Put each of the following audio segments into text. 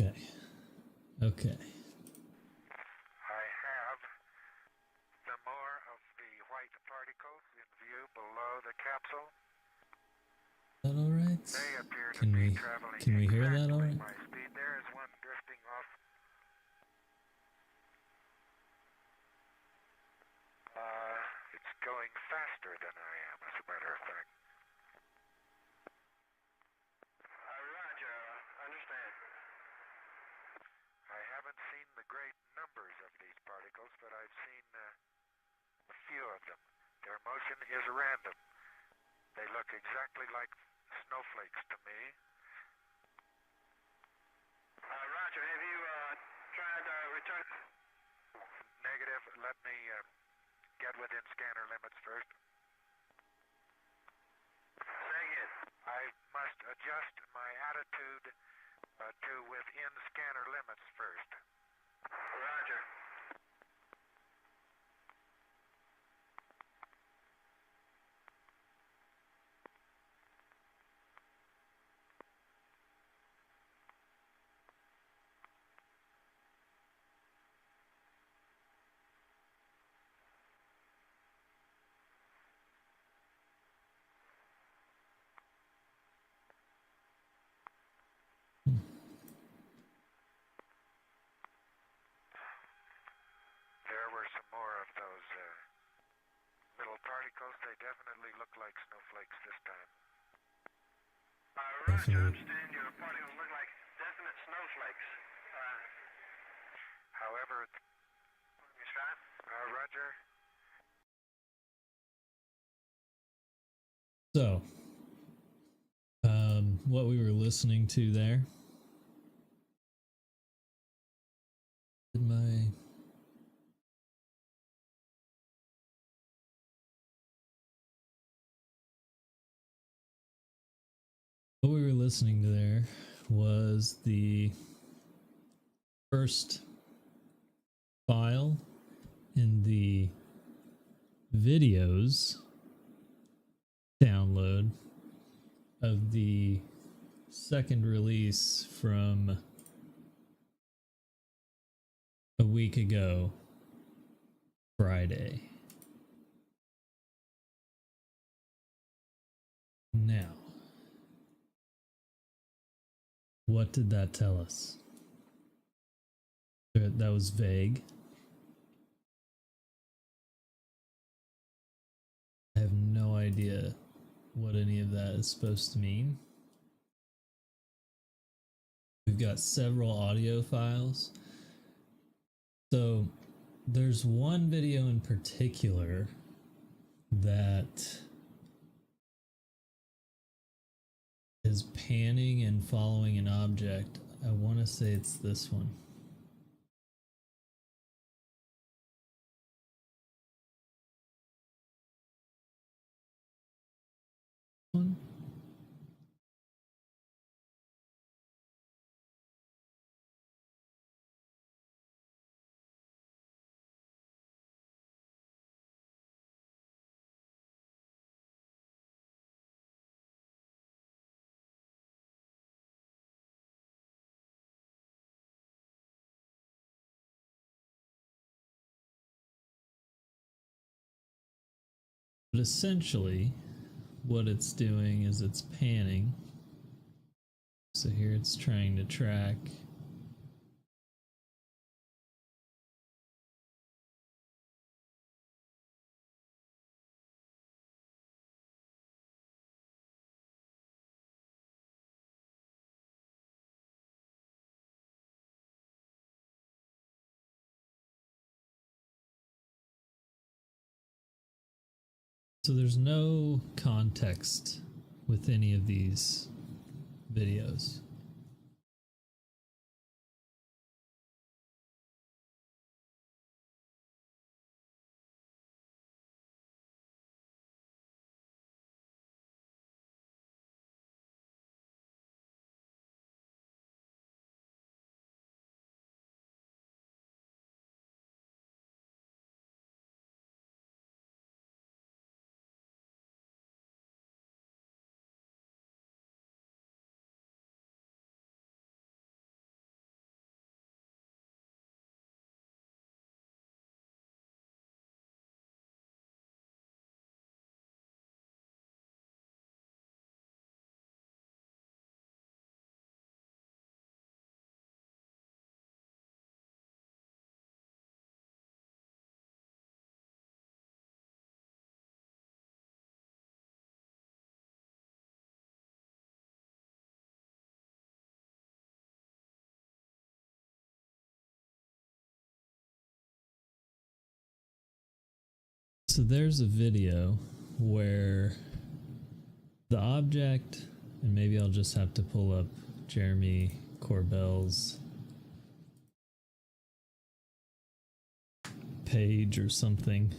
Okay. Okay. I have some more of the white particles in view below the capsule. Is that all right? They appear to Can be we traveling hear that all exactly right? my speed. There is one drifting off. It's going faster than I am, as a matter of fact. Roger. Understand. I haven't seen the great numbers of these particles, but I've seen a few of them. Their motion is random. They look exactly like snowflakes to me. Roger. Have you tried return? Negative. Let me get within scanner limits first. Say again. I must adjust my attitude to within scanner limits first. Roger. There were some more of those little particles. They definitely look like snowflakes this time. Roger, I understand your particles look like definite snowflakes. However, you shot? Roger. So, what we were listening to there. Did my what we were listening to there was the first file in the videos download of the second release from a week ago, Friday. Now, what did that tell us? That was vague. I have no idea what any of that is supposed to mean. We've got several audio files. So there's one video in particular that is panning and following an object. I want to say it's this one. One. But essentially, what it's doing is it's panning. So here it's trying to track so there's no context with any of these videos. So there's a video where the object, and maybe I'll just have to pull up Jeremy Corbell's page or something.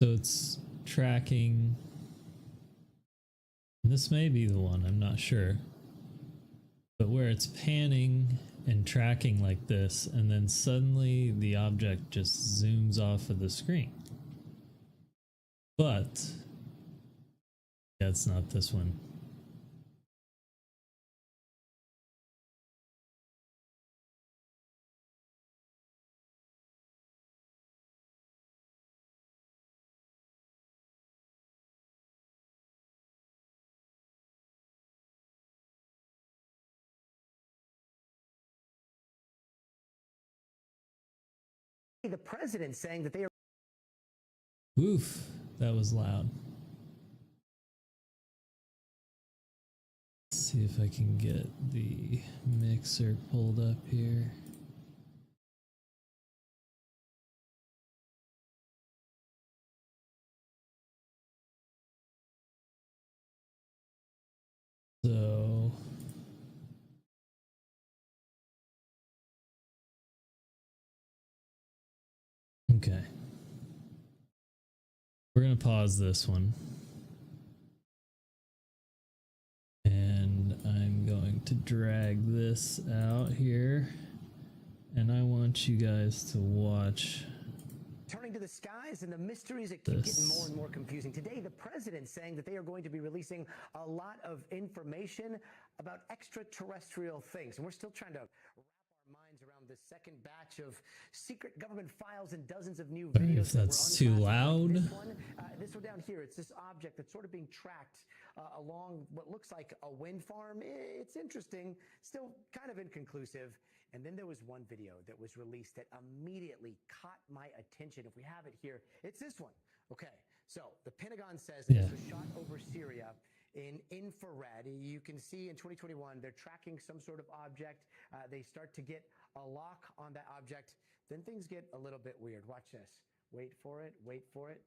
So it's tracking. This may be the one, I'm not sure. But where it's panning and tracking like this, and then suddenly the object just zooms off of the screen. But yeah, it's not this one. The president saying that they are. Oof, that was loud. Let's see if I can get the mixer pulled up here. So okay. We're going to pause this one. And I'm going to drag this out here. And I want you guys to watch. Turning to the skies and the mysteries that keep getting more and more confusing. Today, the president saying that they are going to be releasing a lot of information about extraterrestrial things. And we're still trying to wrap our minds around the second batch of secret government files and dozens of new videos. If that's too loud. This one down here, it's this object that's sort of being tracked along what looks like a wind farm. It's interesting, still kind of inconclusive. And then there was one video that was released that immediately caught my attention. If we have it here, it's this one. Okay, so the Pentagon says that this was shot over Syria in infrared. You can see in 2021, they're tracking some sort of object. They start to get a lock on that object. Then things get a little bit weird. Watch this. Wait for it. Wait for it.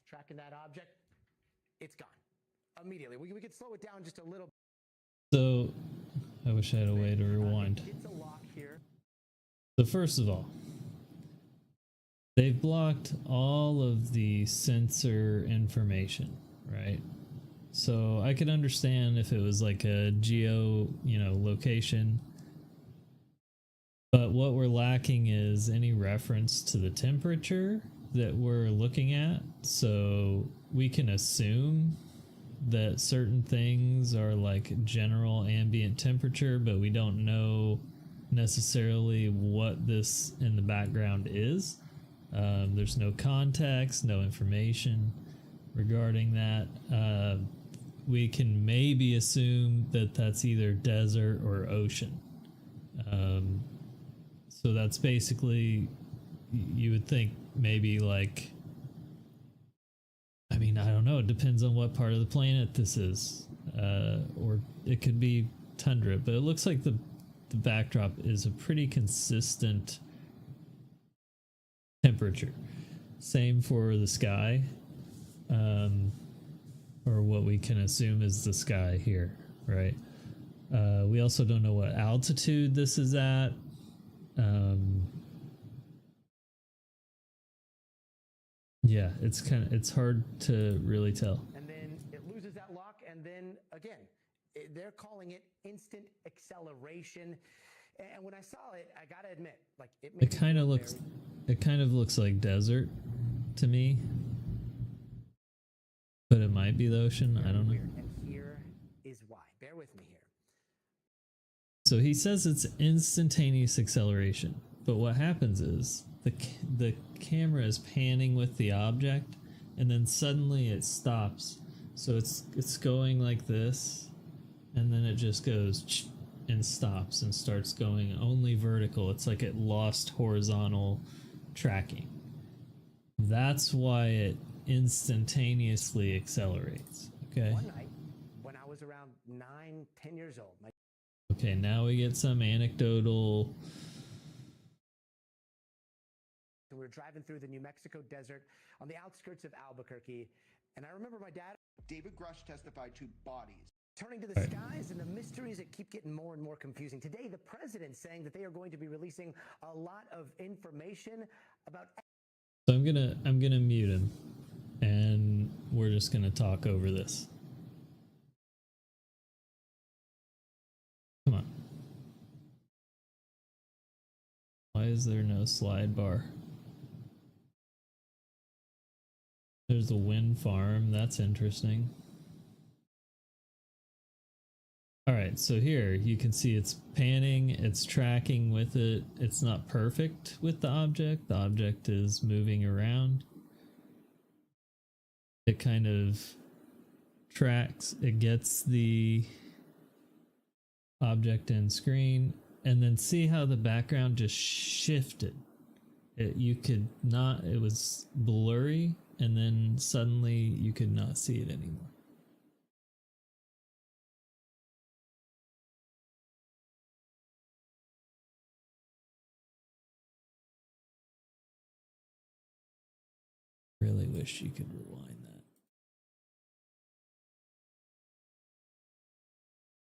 Tracking that object. It's gone. Immediately. We could slow it down just a little. So I wish I had a way to rewind. It's a lock here. So first of all, they've blocked all of the sensor information, right? So I could understand if it was like a geo, location. But what we're lacking is any reference to the temperature that we're looking at. So we can assume that certain things are like general ambient temperature, but we don't know necessarily what this in the background is. There's no context, no information regarding that. We can maybe assume that that's either desert or ocean. So that's basically, you would think maybe like, I don't know. It depends on what part of the planet this is. Or it could be tundra, but it looks like the backdrop is a pretty consistent temperature. Same for the sky. or what we can assume is the sky here, right? We also don't know what altitude this is at. Yeah, it's hard to really tell. And then it loses that lock, and then again, they're calling it instant acceleration. And when I saw it, I gotta admit, like It kind of looks like desert to me, but it might be the ocean. I don't know. And here is why. Bear with me here. So he says it's instantaneous acceleration, but what happens is the camera is panning with the object, and then suddenly it stops. So it's going like this, and then it just goes and stops and starts going only vertical. It's like it lost horizontal tracking. That's why it instantaneously accelerates. Okay. One night, when I was around 9-10 years old, okay, now we get some anecdotal. we were driving through the New Mexico desert on the outskirts of Albuquerque, and I remember my dad, David Grush, testified to bodies turning to the skies and the mysteries that keep getting more and more confusing. Today, the president's saying that they are going to be releasing a lot of information about. So I'm gonna mute him, and we're just gonna talk over this. Come on. Why is there no slide bar? There's a wind farm. That's interesting. All right, so here you can see it's panning, it's tracking with it. It's not perfect with the object. The object is moving around. It kind of tracks, it gets the object in screen, and then see how the background just shifted. It was blurry, and then suddenly you could not see it anymore. Really wish you could rewind that.